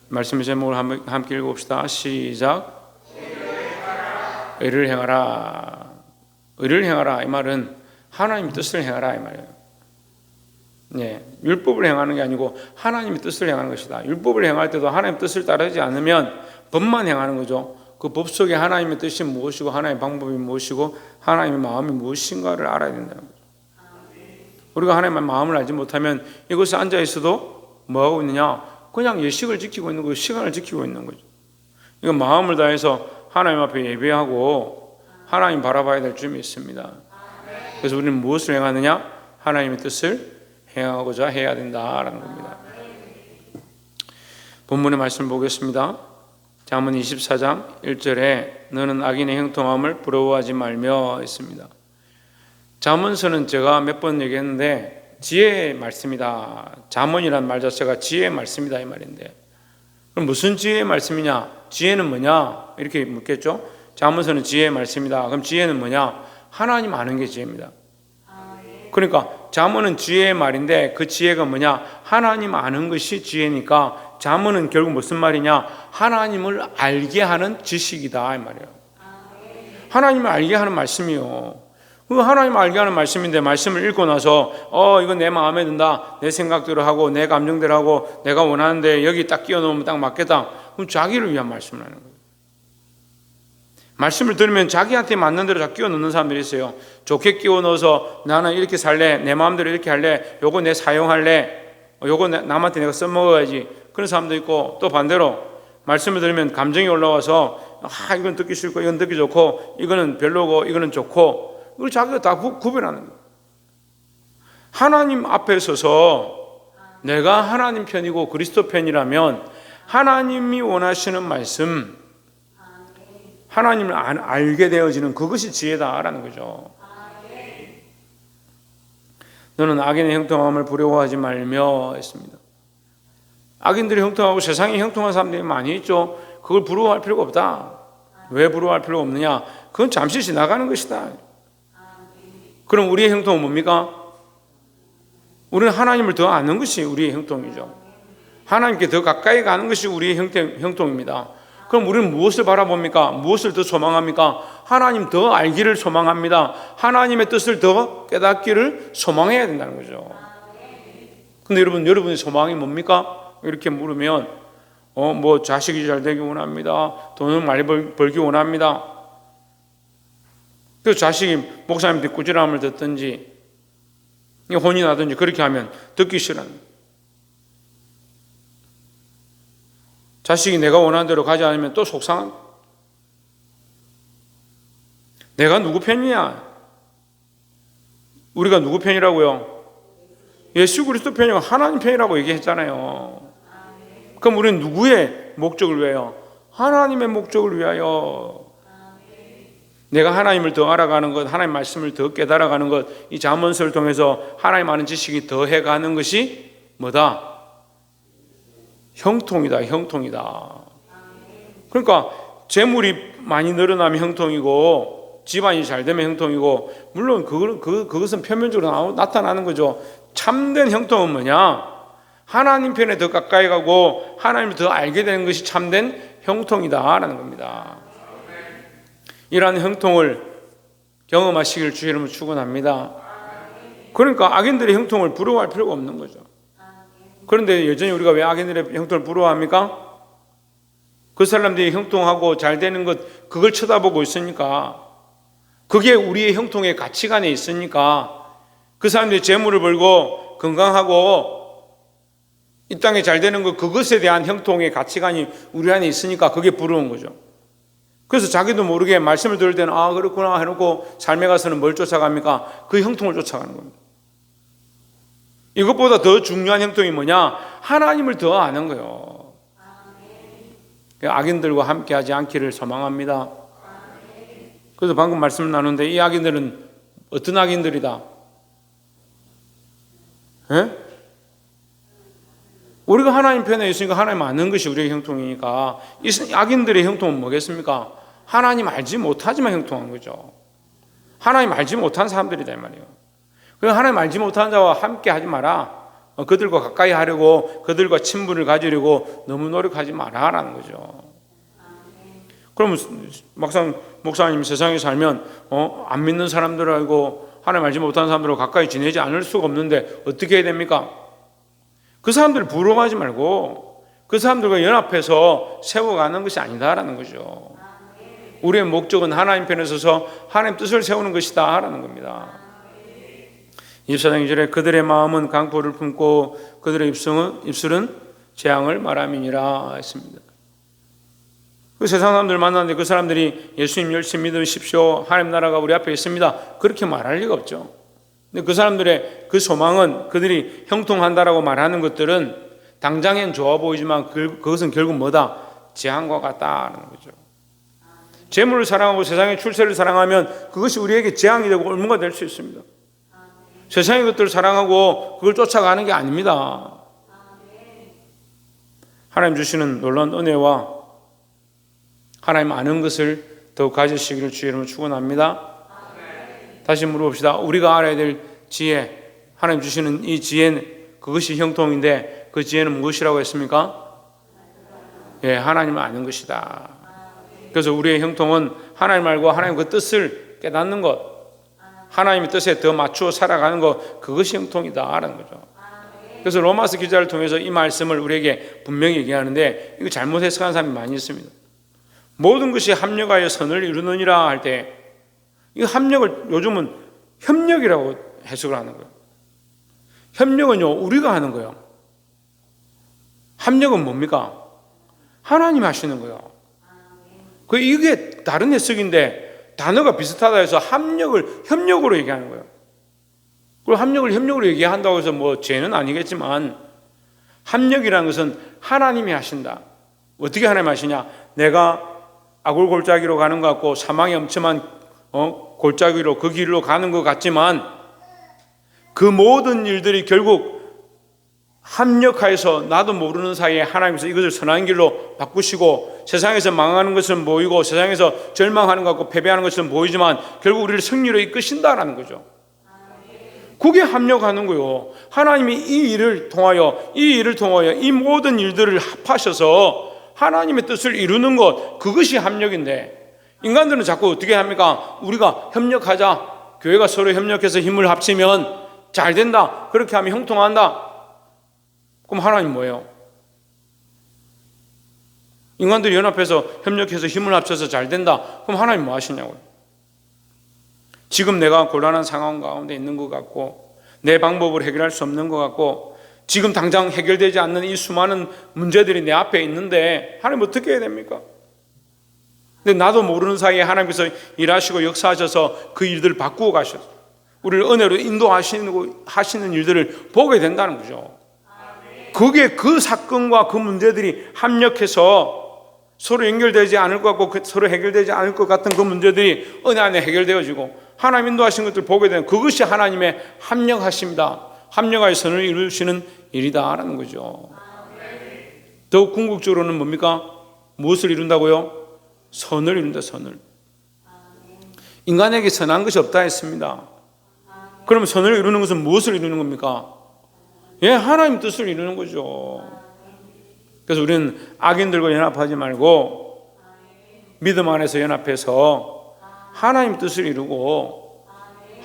말씀의 제목을 함께 읽어봅시다. 시작. 의를 행하라. 의를 행하라. 이 말은 하나님의 뜻을 행하라 이 말이에요. 네, 율법을 행하는 게 아니고 하나님의 뜻을 행하는 것이다. 율법을 행할 때도 하나님의 뜻을 따르지 않으면 법만 행하는 거죠. 그 법 속에 하나님의 뜻이 무엇이고 하나님의 방법이 무엇이고 하나님의 마음이 무엇인가를 알아야 된다는 거죠. 우리가 하나님의 마음을 알지 못하면 이곳에 앉아 있어도 뭐하고 있느냐? 그냥 예식을 지키고 있는 거고 시간을 지키고 있는 거죠. 이건 마음을 다해서 하나님 앞에 예배하고 하나님 바라봐야 될 점이 있습니다. 그래서 우리는 무엇을 행하느냐? 하나님의 뜻을 행하고자 해야 된다라는 겁니다. 본문의 말씀을 보겠습니다. 잠언 24장 1절에 너는 악인의 형통함을 부러워하지 말며 있습니다. 잠언서는 제가 몇 번 얘기했는데 지혜의 말씀이다. 잠언이란 말 자체가 지혜의 말씀이다 이 말인데, 그럼 무슨 지혜의 말씀이냐? 지혜는 뭐냐? 이렇게 묻겠죠. 잠언서는 지혜의 말씀이다. 그럼 지혜는 뭐냐? 하나님 아는 게 지혜입니다. 그러니까 잠언은 지혜의 말인데 그 지혜가 뭐냐? 하나님 아는 것이 지혜니까 잠언은 결국 무슨 말이냐? 하나님을 알게 하는 지식이다 이 말이에요. 하나님을 알게 하는 말씀이요. 그 하나님 알게 하는 말씀인데 말씀을 읽고 나서 이건 내 마음에 든다. 내 생각대로 하고 내 감정대로 하고 내가 원하는데 여기 딱 끼워 넣으면 딱 맞겠다. 그럼 자기를 위한 말씀을 하는 거예요. 말씀을 들으면 자기한테 맞는 대로 다 끼워 넣는 사람들이 있어요. 좋게 끼워 넣어서 나는 이렇게 살래. 내 마음대로 이렇게 할래. 요거 내 사용할래. 요거 남한테 내가 써먹어야지. 그런 사람도 있고, 또 반대로 말씀을 들으면 감정이 올라와서 이건 듣기 싫고 이건 듣기 좋고 이거는 별로고 이거는 좋고, 이걸 자기가 다 구별하는 거예요. 하나님 앞에 서서 내가 하나님 편이고 그리스도 편이라면 하나님이 원하시는 말씀, 하나님을 알게 되어지는 그것이 지혜다라는 거죠. 너는 악인의 형통함을 부러워하지 말며 했습니다. 악인들이 형통하고 세상에 형통한 사람들이 많이 있죠. 그걸 부러워할 필요가 없다. 왜 부러워할 필요가 없느냐? 그건 잠시 지나가는 것이다. 그럼 우리의 형통은 뭡니까? 우리는 하나님을 더 아는 것이 우리의 형통이죠. 하나님께 더 가까이 가는 것이 우리의 형통입니다. 그럼 우리는 무엇을 바라봅니까? 무엇을 더 소망합니까? 하나님 더 알기를 소망합니다. 하나님의 뜻을 더 깨닫기를 소망해야 된다는 거죠. 근데 여러분의 소망이 뭡니까? 이렇게 물으면 자식이 잘 되기 원합니다. 돈을 많이 벌기 원합니다. 그 자식이 목사님한테 꾸지람을 듣든지 혼이 나든지 그렇게 하면 듣기 싫어합니다. 자식이 내가 원하는 대로 가지 않으면 또 속상합니다. 내가 누구 편이냐? 우리가 누구 편이라고요? 예수 그리스도 편이고 하나님 편이라고 얘기했잖아요. 그럼 우리는 누구의 목적을 위하여? 하나님의 목적을 위하여. 내가 하나님을 더 알아가는 것, 하나님 말씀을 더 깨달아가는 것, 이 잠언서를 통해서 하나님 아는 지식이 더 해가는 것이 뭐다? 형통이다, 형통이다. 그러니까 재물이 많이 늘어나면 형통이고 집안이 잘 되면 형통이고, 물론 그것은 표면적으로 나타나는 거죠. 참된 형통은 뭐냐? 하나님 편에 더 가까이 가고 하나님을 더 알게 되는 것이 참된 형통이다라는 겁니다. 이러한 형통을 경험하시기를 주의 이름으로 축원합니다. 그러니까 악인들의 형통을 부러워할 필요가 없는 거죠. 그런데 여전히 우리가 왜 악인들의 형통을 부러워합니까? 그 사람들이 형통하고 잘 되는 것, 그걸 쳐다보고 있으니까, 그게 우리의 형통의 가치관에 있으니까, 그 사람들이 재물을 벌고 건강하고 이 땅에 잘 되는 것, 그것에 대한 형통의 가치관이 우리 안에 있으니까 그게 부러운 거죠. 그래서 자기도 모르게 말씀을 들을 때는 그렇구나 해놓고 삶에 가서는 뭘 쫓아갑니까? 그 형통을 쫓아가는 겁니다. 이것보다 더 중요한 형통이 뭐냐? 하나님을 더 아는 거예요. 악인들과 함께하지 않기를 소망합니다. 그래서 방금 말씀을 나누는데 이 악인들은 어떤 악인들이다? 예? 우리가 하나님 편에 있으니까 하나님 아는 것이 우리의 형통이니까, 이 악인들의 형통은 뭐겠습니까? 하나님 알지 못하지만 형통한 거죠. 하나님 알지 못한 사람들이다 이 말이에요. 그래서 하나님 알지 못한 자와 함께 하지 마라. 그들과 가까이 하려고 그들과 친분을 가지려고 너무 노력하지 마라라는 거죠. 그러면 막상 목사님 세상에 살면 안 믿는 사람들하고 하나님 알지 못하는 사람들하고 가까이 지내지 않을 수가 없는데 어떻게 해야 됩니까? 그 사람들을 부러워하지 말고 그 사람들과 연합해서 세워가는 것이 아니다라는 거죠. 우리의 목적은 하나님 편에 서서 하나님 뜻을 세우는 것이다 라는 겁니다. 24장 2절에 그들의 마음은 강포를 품고 그들의 입술은 재앙을 말함이니라 했습니다. 그 세상 사람들 만났는데 그 사람들이 예수님 열심히 믿으십시오, 하나님 나라가 우리 앞에 있습니다, 그렇게 말할 리가 없죠. 근데 그 사람들의 그 소망은, 그들이 형통한다라고 말하는 것들은 당장엔 좋아 보이지만 그것은 결국 뭐다? 재앙과 같다는 거죠. 재물을 사랑하고 세상의 출세를 사랑하면 그것이 우리에게 재앙이 되고 올무가 될 수 있습니다. 세상의 것들을 사랑하고 그걸 쫓아가는 게 아닙니다. 하나님 주시는 놀라운 은혜와 하나님 아는 것을 더욱 가지시기를 주의 이름으로 축원합니다. 다시 물어봅시다. 우리가 알아야 될 지혜, 하나님 주시는 이 지혜는 그것이 형통인데 그 지혜는 무엇이라고 했습니까? 예, 하나님을 아는 것이다. 그래서 우리의 형통은 하나님 알고 하나님 그 뜻을 깨닫는 것, 하나님의 뜻에 더 맞추어 살아가는 것, 그것이 형통이다라는 거죠. 그래서 로마서 기자를 통해서 이 말씀을 우리에게 분명히 얘기하는데 이거 잘못 해석하는 사람이 많이 있습니다. 모든 것이 합력하여 선을 이루느니라 할 때 이 합력을 요즘은 협력이라고 해석을 하는 거예요. 협력은요, 우리가 하는 거예요. 합력은 뭡니까? 하나님이 하시는 거예요. 이게 다른 해석인데 단어가 비슷하다 해서 협력으로 얘기하는 거예요. 그리고 합력을 협력으로 얘기한다고 해서 뭐 죄는 아니겠지만 합력이라는 것은 하나님이 하신다. 어떻게 하나님이 하시냐? 내가 아굴 골짜기로 가는 것 같고 사망의 엄청난 골짜기로 그 길로 가는 것 같지만 그 모든 일들이 결국 합력하여서 나도 모르는 사이에 하나님께서 이것을 선한 길로 바꾸시고 세상에서 망하는 것은 보이고 세상에서 절망하는 것 같고 패배하는 것은 보이지만 결국 우리를 승리로 이끄신다라는 거죠. 그게 합력하는 거예요. 하나님이 이 일을 통하여 이 모든 일들을 합하셔서 하나님의 뜻을 이루는 것, 그것이 합력인데 인간들은 자꾸 어떻게 합니까? 우리가 협력하자, 교회가 서로 협력해서 힘을 합치면 잘 된다, 그렇게 하면 형통한다. 그럼 하나님 뭐예요? 인간들이 연합해서 협력해서 힘을 합쳐서 잘 된다, 그럼 하나님 뭐 하시냐고요? 지금 내가 곤란한 상황 가운데 있는 것 같고 내 방법으로 해결할 수 없는 것 같고 지금 당장 해결되지 않는 이 수많은 문제들이 내 앞에 있는데 하나님 어떻게 해야 됩니까? 근데 나도 모르는 사이에 하나님께서 일하시고 역사하셔서 그 일들을 바꾸어 가셔서 우리를 은혜로 인도하시는 일들을 보게 된다는 거죠. 그게 그 사건과 그 문제들이 합력해서 서로 연결되지 않을 것 같고 서로 해결되지 않을 것 같은 그 문제들이 은혜 안에 해결되어지고 하나님 인도하신 것들을 보게 되는 그것이 하나님의 합력하십니다. 합력하여 선을 이루시는 일이다라는 거죠. 더욱 궁극적으로는 뭡니까? 무엇을 이룬다고요? 선을 이룬다. 선을. 인간에게 선한 것이 없다 했습니다. 그러면 선을 이루는 것은 무엇을 이루는 겁니까? 예, 하나님 뜻을 이루는 거죠. 그래서 우리는 악인들과 연합하지 말고 믿음 안에서 연합해서 하나님 뜻을 이루고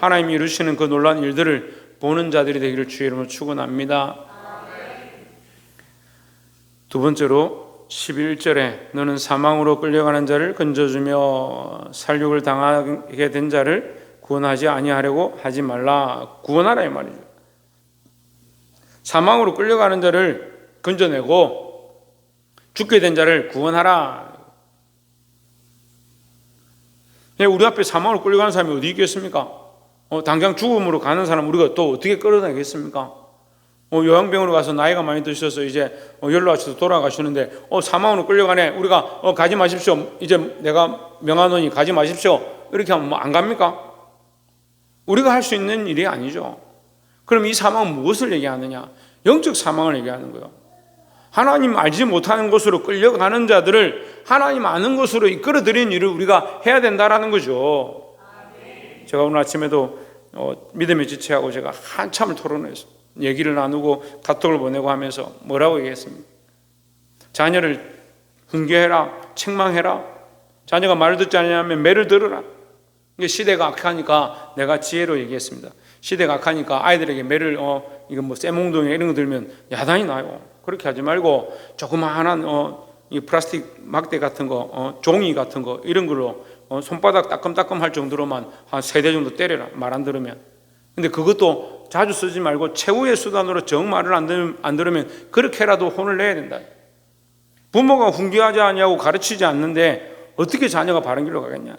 하나님이 이루시는 그 놀라운 일들을 보는 자들이 되기를 주의 이름으로 축원합니다. 두 번째로 11절에 너는 사망으로 끌려가는 자를 건져주며 살육을 당하게 된 자를 구원하지 아니하려고 하지 말라. 구원하라 이 말이죠. 사망으로 끌려가는 자를 건져내고 죽게 된 자를 구원하라. 우리 앞에 사망으로 끌려가는 사람이 어디 있겠습니까? 당장 죽음으로 가는 사람 우리가 또 어떻게 끌어내겠습니까? 요양병으로 가서 나이가 많이 드셔서 이제 연로하셔서 돌아가시는데 사망으로 끌려가네. 우리가 가지 마십시오. 이제 내가 명하노니 가지 마십시오. 이렇게 하면 뭐 안 갑니까? 우리가 할 수 있는 일이 아니죠. 그럼 이 사망은 무엇을 얘기하느냐? 영적 사망을 얘기하는 거예요. 하나님 알지 못하는 곳으로 끌려가는 자들을 하나님 아는 곳으로 이끌어들이는 일을 우리가 해야 된다라는 거죠. 제가 오늘 아침에도 믿음의 지체하고 제가 한참을 토론했어요. 얘기를 나누고 카톡을 보내고 하면서 뭐라고 얘기했습니까? 자녀를 훈계해라, 책망해라. 자녀가 말을 듣지 않으면 매를 들으라. 이게 시대가 악하니까 내가 지혜로 얘기했습니다. 시대가 악하니까 아이들에게 매를 이거 뭐 쇠몽둥이 이런 거 들면 야단이 나요. 그렇게 하지 말고 조그마한 이 플라스틱 막대 같은 거, 종이 같은 거 이런 걸로 손바닥 따끔따끔 할 정도로만 한 3대 정도 때려라. 말 안 들으면. 근데 그것도 자주 쓰지 말고 최후의 수단으로 정 말을 안 들으면 그렇게라도 혼을 내야 된다. 부모가 훈계하지 않냐고 가르치지 않는데 어떻게 자녀가 바른 길로 가겠냐.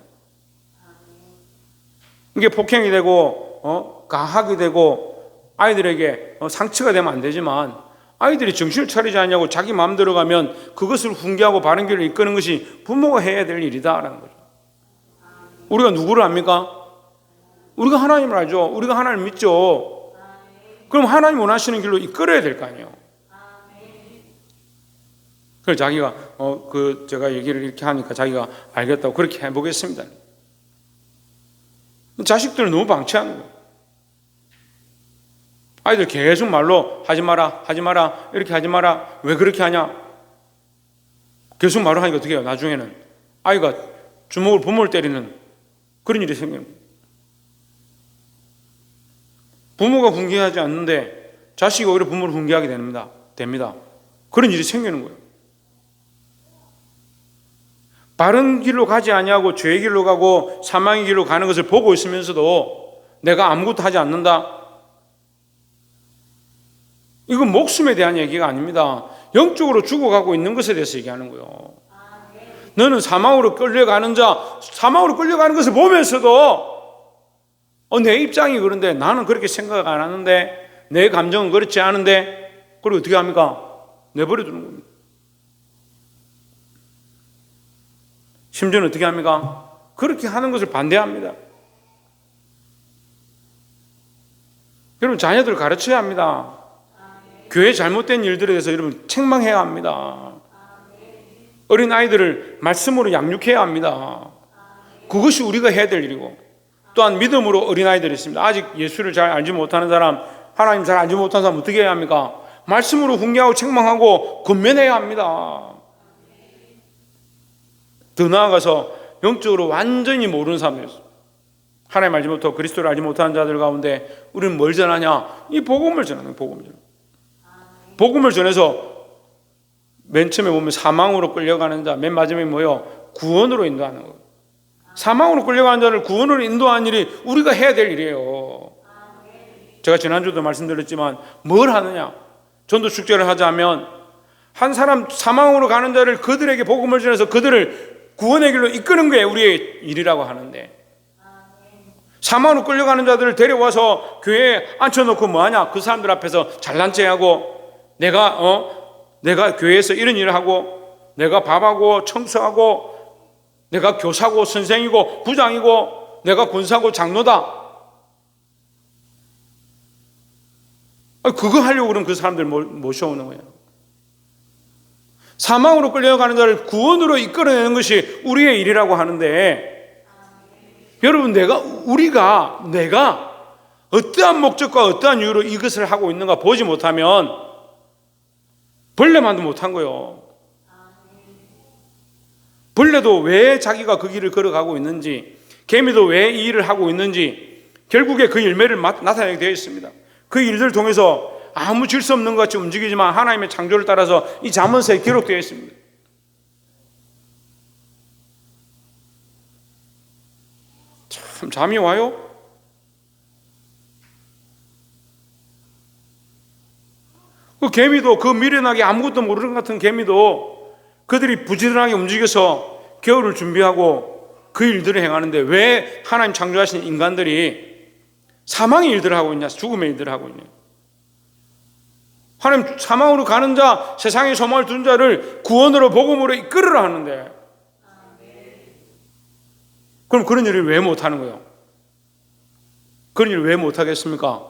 이게 폭행이 되고 가학이 되고 아이들에게 상처가 되면 안 되지만 아이들이 정신을 차리지 않냐고 자기 마음대로 가면 그것을 훈계하고 바른 길을 이끄는 것이 부모가 해야 될 일이다라는 거죠. 우리가 누구를 압니까? 우리가 하나님을 알죠. 우리가 하나님을 믿죠. 그럼 하나님 원하시는 길로 이끌어야 될 거 아니에요. 그래서 자기가 제가 얘기를 이렇게 하니까 자기가 알겠다고 그렇게 해보겠습니다. 자식들은 너무 방치하는 거예요. 아이들 계속 말로 하지 마라, 하지 마라, 이렇게 하지 마라. 왜 그렇게 하냐? 계속 말로 하니까 어떻게 해요? 나중에는 아이가 주먹을 부모를 때리는 그런 일이 생기는 거예요. 부모가 훈계하지 않는데 자식이 오히려 부모를 훈계하게 됩니다. 그런 일이 생기는 거예요. 바른 길로 가지 아니하고 죄의 길로 가고 사망의 길로 가는 것을 보고 있으면서도 내가 아무것도 하지 않는다. 이건 목숨에 대한 얘기가 아닙니다. 영적으로 죽어가고 있는 것에 대해서 얘기하는 거예요. 너는 사망으로 끌려가는 것을 보면서도 내 입장이 그런데 나는 그렇게 생각 안 하는데 내 감정은 그렇지 않은데 그리고 어떻게 합니까? 내버려 두는 겁니다. 심지어는 어떻게 합니까? 그렇게 하는 것을 반대합니다. 여러분 자녀들 가르쳐야 합니다. 교회 잘못된 일들에 대해서 여러분 책망해야 합니다. 어린 아이들을 말씀으로 양육해야 합니다. 그것이 우리가 해야 될 일이고 또한 믿음으로 어린 아이들이 있습니다. 아직 예수를 잘 알지 못하는 사람, 하나님 잘 알지 못하는 사람 어떻게 해야 합니까? 말씀으로 훈계하고 책망하고 권면해야 합니다. 더 나아가서 영적으로 완전히 모르는 사람들이었어요. 하나님 알지 못하고 그리스도를 알지 못하는 자들 가운데 우리는 뭘 전하냐? 이 복음을 전하는 거예요. 복음을 전해서 맨 처음에 보면 사망으로 끌려가는 자, 맨 마지막에 뭐예요? 구원으로 인도하는 거예요. 사망으로 끌려가는 자를 구원으로 인도하는 일이 우리가 해야 될 일이에요. 제가 지난주도 말씀드렸지만 뭘 하느냐? 전도 축제를 하자면 한 사람 사망으로 가는 자를 그들에게 복음을 전해서 그들을 구원의 길로 이끄는 게 우리의 일이라고 하는데 사망으로 끌려가는 자들을 데려와서 교회에 앉혀놓고 뭐하냐? 그 사람들 앞에서 잘난 체하고 내가 교회에서 이런 일을 하고 내가 밥하고 청소하고 내가 교사고 선생이고 부장이고 내가 권사고 장로다. 그거 하려고 그러면 그 사람들 모셔오는 거예요. 사망으로 끌려가는 자를 구원으로 이끌어내는 것이 우리의 일이라고 하는데 여러분 내가 어떠한 목적과 어떠한 이유로 이것을 하고 있는가 보지 못하면 벌레만도 못한 거예요. 벌레도 왜 자기가 그 길을 걸어가고 있는지, 개미도 왜 이 일을 하고 있는지 결국에 그 열매를 나타내게 되어 있습니다. 그 일들을 통해서 아무 질서 없는 것 같이 움직이지만 하나님의 창조를 따라서 이 잠언서에 기록되어 있습니다. 참 잠이 와요? 그 개미도 그 미련하게 아무것도 모르는 것 같은 개미도 그들이 부지런하게 움직여서 겨울을 준비하고 그 일들을 행하는데 왜 하나님 창조하신 인간들이 사망의 일들을 하고 있냐? 죽음의 일들을 하고 있냐? 하나님 사망으로 가는 자, 세상에 소망을 둔 자를 구원으로 복음으로 이끌으라 하는데 그럼 그런 일을 왜 못하는 거예요? 그런 일을 왜 못하겠습니까?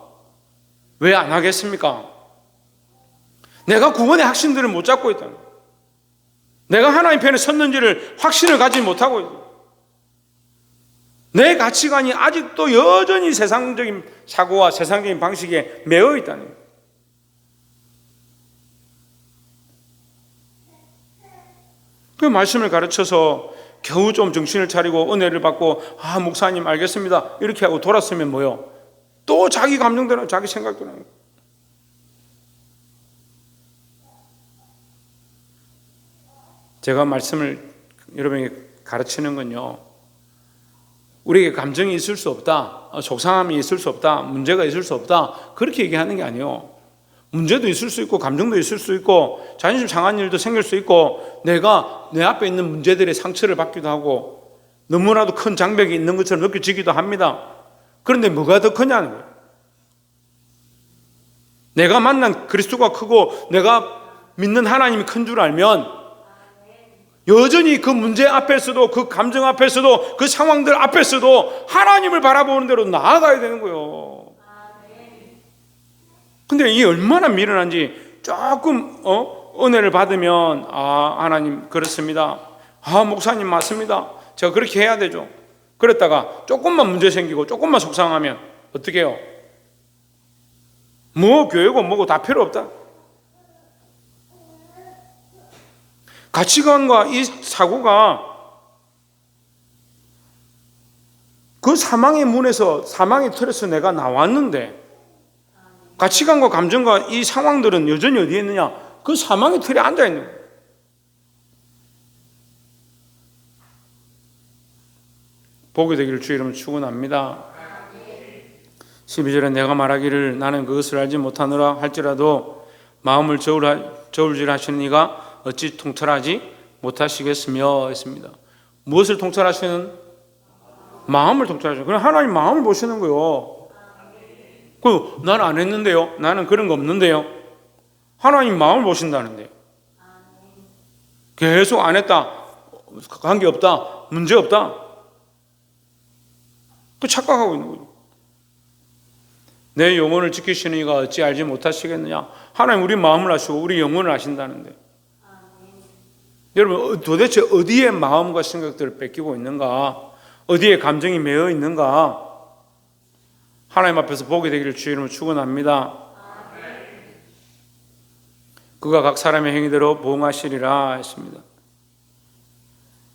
왜 안 하겠습니까? 내가 구원의 확신들을 못 잡고 있다는 거예요. 내가 하나님 편에 섰는지를 확신을 가지지 못하고 있어요. 내 가치관이 아직도 여전히 세상적인 사고와 세상적인 방식에 매여 있다는 거예요. 그 말씀을 가르쳐서 겨우 좀 정신을 차리고 은혜를 받고 목사님 알겠습니다 이렇게 하고 돌았으면 뭐요? 또 자기 감정대로 자기 생각대로. 제가 말씀을 여러분에게 가르치는 건요, 우리에게 감정이 있을 수 없다, 속상함이 있을 수 없다, 문제가 있을 수 없다 그렇게 얘기하는 게 아니에요. 문제도 있을 수 있고 감정도 있을 수 있고 자존심 상한 일도 생길 수 있고 내가 내 앞에 있는 문제들의 상처를 받기도 하고 너무나도 큰 장벽이 있는 것처럼 느껴지기도 합니다. 그런데 뭐가 더 크냐는 거예요. 내가 만난 그리스도가 크고 내가 믿는 하나님이 큰 줄 알면 여전히 그 문제 앞에서도 그 감정 앞에서도 그 상황들 앞에서도 하나님을 바라보는 대로 나아가야 되는 거예요. 근데 이게 얼마나 미련한지 조금 은혜를 받으면 하나님 그렇습니다, 목사님 맞습니다, 제가 그렇게 해야 되죠. 그랬다가 조금만 문제 생기고 조금만 속상하면 어떻게 해요? 뭐 교회고 뭐고 다 필요 없다. 가치관과 이 사고가 그 사망의 문에서 사망의 틀에서 내가 나왔는데 가치관과 감정과 이 상황들은 여전히 어디에 있느냐? 그 사망의 틀에 앉아 있는 거예요. 복이 되기를 주의 이름으로 축원합니다. 12절에 내가 말하기를 나는 그것을 알지 못하노라 할지라도 마음을 저울질하시는 이가 어찌 통찰하지 못하시겠으며 했습니다. 무엇을 통찰하시는? 마음을 통찰하시는. 그럼 하나님 마음을 보시는 거요. 나는 안 했는데요, 나는 그런 거 없는데요. 하나님 마음을 보신다는데 계속 안 했다, 관계 없다, 문제 없다, 그 착각하고 있는 거죠. 내 영혼을 지키시는 이가 어찌 알지 못하시겠느냐. 하나님 우리 마음을 아시고 우리 영혼을 아신다는데 여러분 도대체 어디에 마음과 생각들을 뺏기고 있는가, 어디에 감정이 매여 있는가, 하나님 앞에서 보게 되기를 주의 이름으로 축원합니다. 그가 각 사람의 행위대로 보응하시리라 했습니다.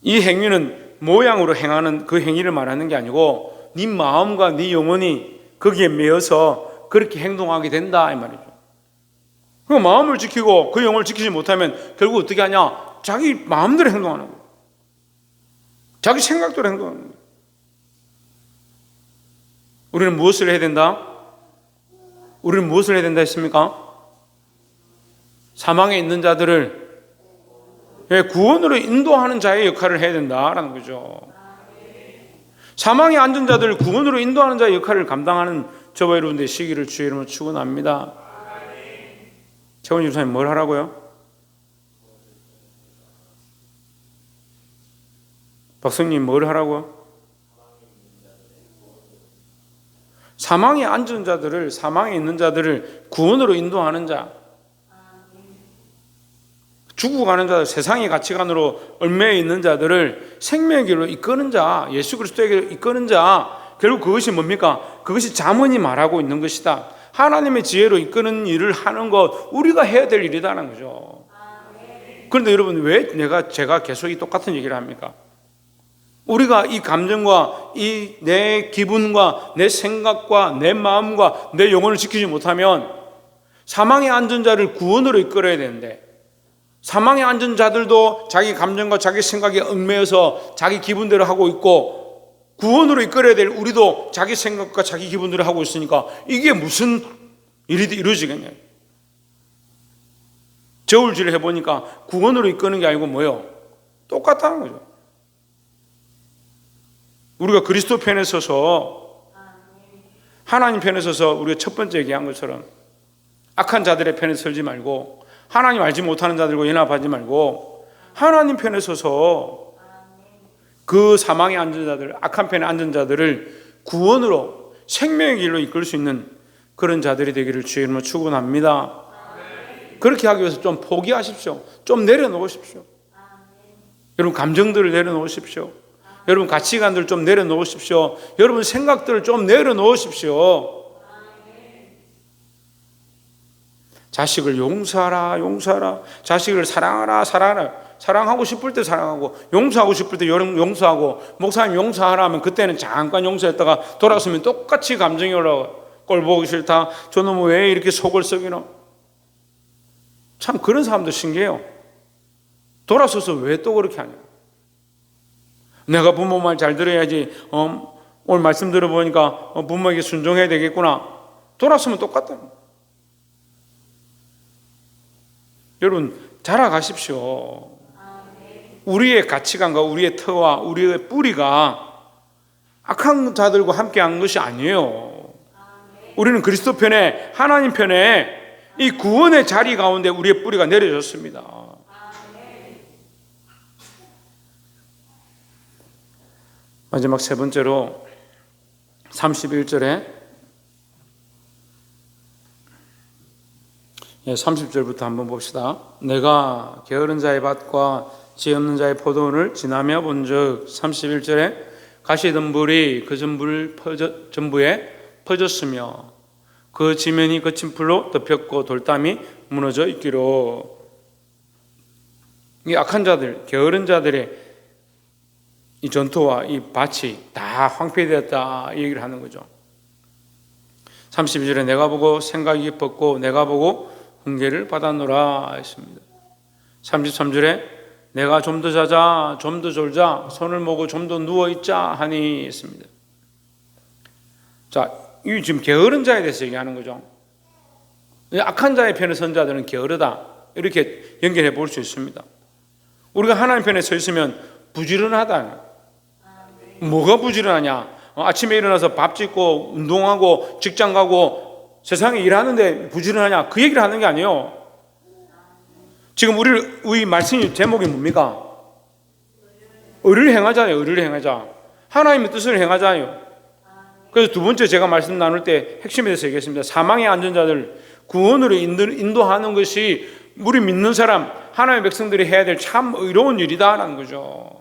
이 행위는 모양으로 행하는 그 행위를 말하는 게 아니고 네 마음과 네 영혼이 거기에 매여서 그렇게 행동하게 된다 이 말이죠. 그 마음을 지키고 그 영혼을 지키지 못하면 결국 어떻게 하냐? 자기 마음대로 행동하는 거예요. 자기 생각대로 행동하는 거예요. 우리는 무엇을 해야 된다? 우리는 무엇을 해야 된다 했습니까? 사망에 있는 자들을 구원으로 인도하는 자의 역할을 해야 된다라는 거죠. 사망에 앉은 자들을 구원으로 인도하는 자의 역할을 감당하는 저와 여러분 되시기를 주의 이름으로 축원합니다. 최원 집사님 뭘 하라고요? 박성님 뭘 하라고요? 사망에 앉은 자들을, 사망에 있는 자들을 구원으로 인도하는 자, 죽어가는 자들, 세상의 가치관으로 얽매여 있는 자들을 생명의 길로 이끄는 자, 예수 그리스도에게 이끄는 자, 결국 그것이 뭡니까? 그것이 잠언이 말하고 있는 것이다. 하나님의 지혜로 이끄는 일을 하는 것, 우리가 해야 될 일이다라는 거죠. 그런데 여러분 왜 제가 계속 이 똑같은 얘기를 합니까? 우리가 이 감정과 이 내 기분과 내 생각과 내 마음과 내 영혼을 지키지 못하면 사망에 앉은 자를 구원으로 이끌어야 되는데, 사망에 앉은 자들도 자기 감정과 자기 생각에 얽매여서 자기 기분대로 하고 있고, 구원으로 이끌어야 될 우리도 자기 생각과 자기 기분대로 하고 있으니까 이게 무슨 일이 이루어지겠냐. 저울질을 해보니까 구원으로 이끄는 게 아니고 뭐예요? 똑같다는 거죠. 우리가 그리스도 편에 서서, 하나님 편에 서서 우리가 첫 번째 얘기한 것처럼 악한 자들의 편에 서지 말고, 하나님 알지 못하는 자들과 연합하지 말고 하나님 편에 서서 그 사망에 앉은 자들, 악한 편에 앉은 자들을 구원으로 생명의 길로 이끌 수 있는 그런 자들이 되기를 주의 이름으로 축원합니다. 그렇게 하기 위해서 좀 포기하십시오. 좀 내려놓으십시오. 여러분 감정들을 내려놓으십시오. 여러분 가치관들을 좀 내려놓으십시오. 여러분 생각들을 좀 내려놓으십시오. 자식을 용서하라, 용서하라. 자식을 사랑하라, 사랑하라. 사랑하고 싶을 때 사랑하고 용서하고 싶을 때 용서하고 목사님 용서하라 하면 그때는 잠깐 용서했다가 돌아서면 똑같이 감정이 올라와. 꼴 보기 싫다. 저놈은 왜 이렇게 속을 썩이나. 참 그런 사람도 신기해요. 돌아서서 왜 또 그렇게 하냐. 내가 부모 말 잘 들어야지. 오늘 말씀 들어보니까 부모에게 순종해야 되겠구나. 돌아서면 똑같다. 여러분 자라가십시오. 우리의 가치관과 우리의 터와 우리의 뿌리가 악한 자들과 함께한 것이 아니에요. 우리는 그리스도 편에 하나님 편에 이 구원의 자리 가운데 우리의 뿌리가 내려졌습니다. 마지막 세 번째로 31절에 30절부터 한번 봅시다. 내가 게으른 자의 밭과 지혜 없는 자의 포도원을 지나며 본즉 31절에 가시덤불이 그 전부에 퍼졌으며 그 지면이 거친 풀로 덮였고 돌담이 무너져 있기로. 이 악한 자들, 게으른 자들의 이 전투와 이 밭이 다 황폐되었다 이 얘기를 하는 거죠. 32절에 내가 보고 생각이 깊었고 내가 보고 훈계를 받았노라 했습니다. 33절에 내가 좀 더 자자 좀 더 졸자 손을 모고 좀 더 누워있자 하니 했습니다. 자, 이 지금 게으른 자에 대해서 얘기하는 거죠. 악한 자의 편에 선 자들은 게으르다 이렇게 연결해 볼 수 있습니다. 우리가 하나님 편에 서 있으면 부지런하다. 뭐가 부지런하냐? 아침에 일어나서 밥 짓고 운동하고 직장 가고 세상에 일하는데 부지런하냐? 그 얘기를 하는 게 아니에요. 지금 우리 말씀 제목이 뭡니까? 의를 행하자예요. 의를 행하자. 하나님의 뜻을 행하자예요. 그래서 두 번째 제가 말씀 나눌 때 핵심에 대해서 얘기했습니다. 사망의 안전자들 구원으로 인도하는 것이 우리 믿는 사람 하나님의 백성들이 해야 될 참 의로운 일이다라는 거죠.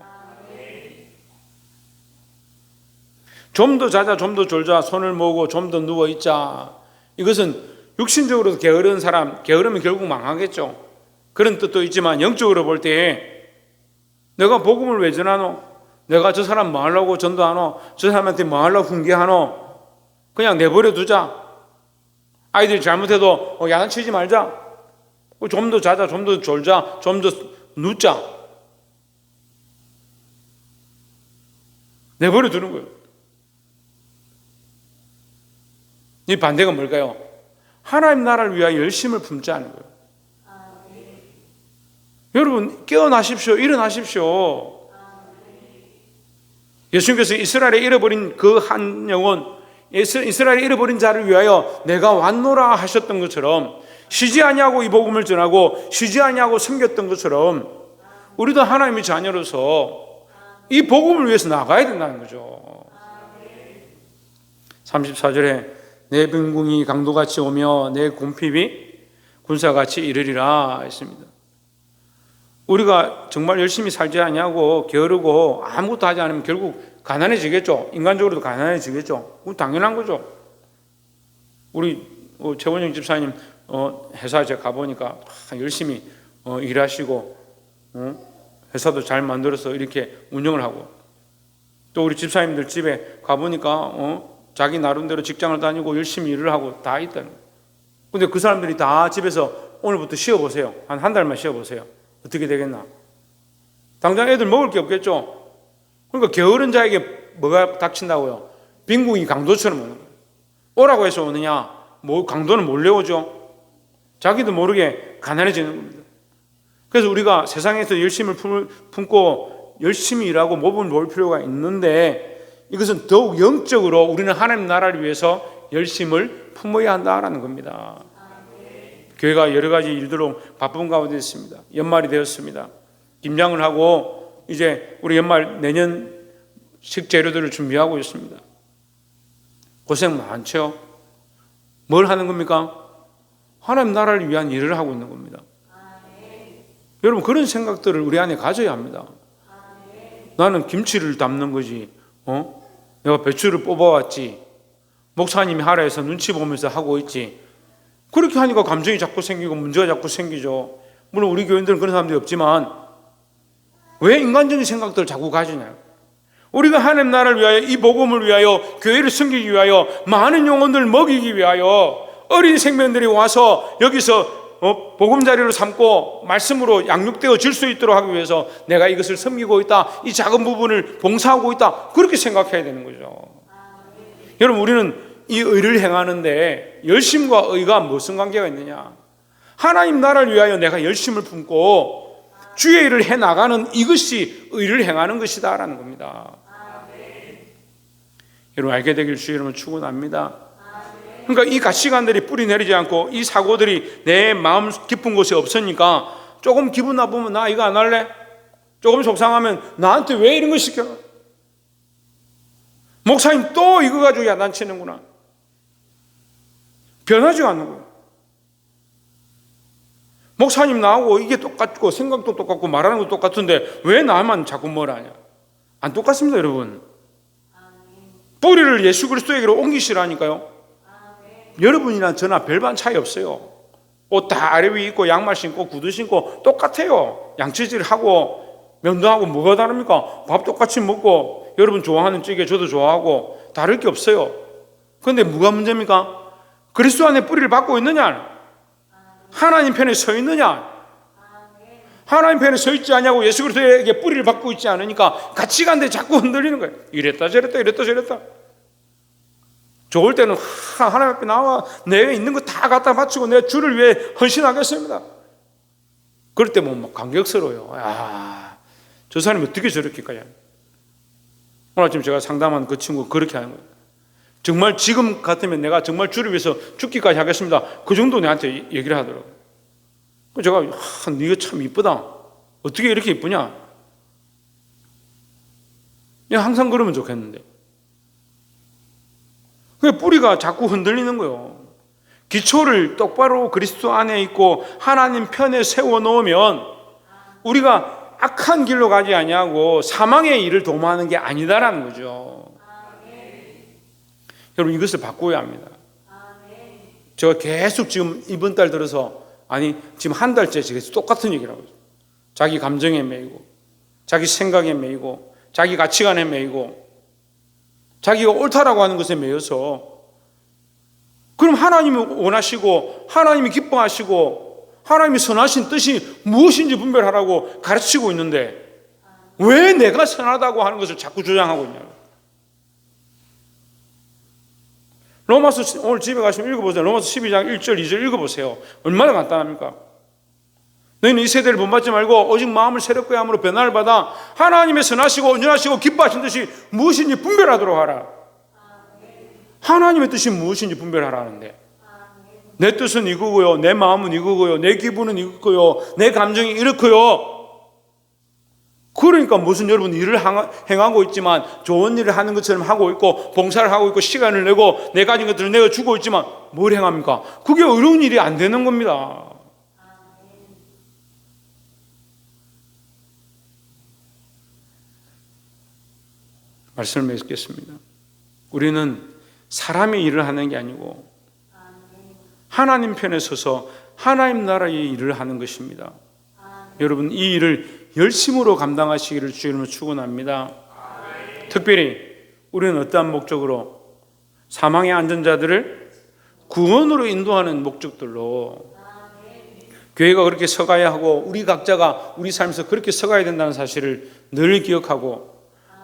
좀 더 자자 좀 더 졸자 손을 모으고 좀 더 누워있자. 이것은 육신적으로 게으른 사람, 게으르면 결국 망하겠죠. 그런 뜻도 있지만 영적으로 볼 때 내가 복음을 왜 전하노? 내가 저 사람 뭐 하려고 전도하노? 저 사람한테 뭐 하려고 훈계하노? 그냥 내버려 두자. 아이들이 잘못해도 야단치지 말자. 좀 더 자자 좀 더 졸자 좀 더 눕자. 내버려 두는 거예요. 이 반대가 뭘까요? 하나님 나라를 위하여 열심을 품자는 거예요. 여러분 깨어나십시오. 일어나십시오. 예수님께서 이스라엘에 잃어버린 그 한 영혼, 이스라엘에 잃어버린 자를 위하여 내가 왔노라 하셨던 것처럼 쉬지 아니하고 이 복음을 전하고 쉬지 아니하고 섬겼던 것처럼 우리도 하나님의 자녀로서 이 복음을 위해서 나가야 된다는 거죠. 34절에 내 병궁이 강도같이 오며 내 곰핍이 군사같이 이르리라 했습니다. 우리가 정말 열심히 살지 않냐고 게으르고 아무것도 하지 않으면 결국 가난해지겠죠. 인간적으로도 가난해지겠죠. 당연한 거죠. 우리 최원영 집사님 회사 제가 가보니까 열심히 일하시고 회사도 잘 만들어서 이렇게 운영을 하고, 또 우리 집사님들 집에 가보니까 자기 나름대로 직장을 다니고 열심히 일을 하고 다 있다는 거예요. 근데 그 사람들이 다 집에서 오늘부터 쉬어보세요. 한 달만 쉬어보세요. 어떻게 되겠나? 당장 애들 먹을 게 없겠죠. 그러니까 게으른 자에게 뭐가 닥친다고요? 빈궁이 강도처럼 오는 거예요. 오라고 해서 오느냐? 강도는 몰려오죠. 자기도 모르게 가난해지는 겁니다. 그래서 우리가 세상에서 열심을 품고 열심히 일하고 몸을 모을 필요가 있는데, 이것은 더욱 영적으로 우리는 하나님 나라를 위해서 열심을 품어야 한다라는 겁니다. 교회가 여러 가지 일들로 바쁜 가운데 있습니다. 연말이 되었습니다. 김장을 하고 이제 우리 연말 내년 식재료들을 준비하고 있습니다. 고생 많죠. 뭘 하는 겁니까? 하나님 나라를 위한 일을 하고 있는 겁니다. 여러분 그런 생각들을 우리 안에 가져야 합니다. 나는 김치를 담는 거지, 내가 배추를 뽑아왔지, 목사님이 하라 해서 눈치 보면서 하고 있지. 그렇게 하니까 감정이 자꾸 생기고 문제가 자꾸 생기죠. 물론 우리 교인들은 그런 사람들이 없지만 왜 인간적인 생각들을 자꾸 가지냐? 우리가 하나님 나라를 위하여, 이 복음을 위하여, 교회를 섬기기 위하여, 많은 영혼들을 먹이기 위하여 어린 생명들이 와서 여기서 보금자리로 삼고 말씀으로 양육되어 질 수 있도록 하기 위해서 내가 이것을 섬기고 있다, 이 작은 부분을 봉사하고 있다, 그렇게 생각해야 되는 거죠. 여러분, 우리는 이 의를 행하는데 열심과 의가 무슨 관계가 있느냐? 하나님 나라를 위하여 내가 열심을 품고 주의 일을 해나가는 이것이 의를 행하는 것이다라는 겁니다. 여러분, 알게 되길 주의 이름으로 축원합니다. 그러니까 이 가치관들이 뿌리 내리지 않고 이 사고들이 내 마음 깊은 곳에 없으니까 조금 기분 나쁘면 나 이거 안 할래? 조금 속상하면 나한테 왜 이런 거 시켜? 목사님 또 이거 가지고 야단치는구나. 변하지 않는 거예요. 목사님 나하고 이게 똑같고 생각도 똑같고 말하는 것도 똑같은데 왜 나만 자꾸 뭘 하냐? 안 똑같습니다, 여러분. 뿌리를 예수 그리스도에게로 옮기시라니까요. 여러분이나 저나 별반 차이 없어요. 옷 다 아래 위 입고 양말 신고 구두 신고 똑같아요. 양치질 하고 면도하고 뭐가 다릅니까? 밥 똑같이 먹고 여러분 좋아하는 찌개 저도 좋아하고 다를 게 없어요. 그런데 뭐가 문제입니까? 그리스도 안에 뿌리를 받고 있느냐? 하나님 편에 서 있느냐? 하나님 편에 서 있지 않냐고 예수 그리스도에게 뿌리를 받고 있지 않으니까 가치관들이 자꾸 흔들리는 거예요. 이랬다 저랬다 이랬다 저랬다. 좋을 때는 하나님 앞에 나와 내가 있는 거 다 갖다 바치고 내 주를 위해 헌신하겠습니다. 그럴 때 뭐 감격스러워요. 저 사람이 어떻게 저렇게까지 하냐. 오늘 아침 제가 상담한 그 친구 그렇게 하는 거예요. 정말 지금 같으면 내가 정말 주를 위해서 죽기까지 하겠습니다. 그 정도 내한테 얘기를 하더라고요. 제가 네가 참 이쁘다. 어떻게 이렇게 이쁘냐? 항상 그러면 좋겠는데. 뿌리가 자꾸 흔들리는 거예요. 기초를 똑바로 그리스도 안에 있고 하나님 편에 세워놓으면 우리가 악한 길로 가지 아니하고 사망의 일을 도모하는 게 아니다라는 거죠. 여러분, 이것을 바꿔야 합니다. 제가 계속 지금 이번 달 들어서 지금 한 달째 계속 똑같은 얘기를 하고 있어요. 자기 감정에 매이고 자기 생각에 매이고 자기 가치관에 매이고 자기가 옳다라고 하는 것에 매여서 그럼 하나님이 원하시고 하나님이 기뻐하시고 하나님이 선하신 뜻이 무엇인지 분별하라고 가르치고 있는데 왜 내가 선하다고 하는 것을 자꾸 주장하고 있냐고. 로마서 오늘 집에 가시면 읽어보세요. 로마서 12장 1절 2절 읽어보세요. 얼마나 간단합니까? 너희는 이 세대를 본받지 말고 오직 마음을 새롭게 함으로 변화를 받아 하나님의 선하시고 온전하시고 기뻐하신 뜻이 무엇인지 분별하도록 하라. 하나님의 뜻이 무엇인지 분별하라 하는데 내 뜻은 이거고요, 내 마음은 이거고요, 내 기분은 이거고요, 내 감정이 이렇고요. 그러니까 무슨 여러분 일을 행하고 있지만 좋은 일을 하는 것처럼 하고 있고 봉사를 하고 있고 시간을 내고 내 가진 것들을 내어 주고 있지만 뭘 행합니까? 그게 어려운 일이 안 되는 겁니다. 말씀을 맺겠습니다. 우리는 사람의 일을 하는 게 아니고 하나님 편에 서서 하나님 나라의 일을 하는 것입니다. 여러분, 이 일을 열심으로 감당하시기를 주님으로 축원합니다. 특별히 우리는 어떠한 목적으로 사망의 안전자들을 구원으로 인도하는 목적들로 교회가 그렇게 서가야 하고 우리 각자가 우리 삶에서 그렇게 서가야 된다는 사실을 늘 기억하고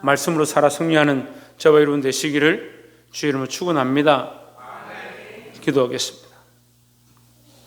말씀으로 살아 승리하는 저와 여러분 되시기를 주의 이름으로 축원합니다. 기도하겠습니다.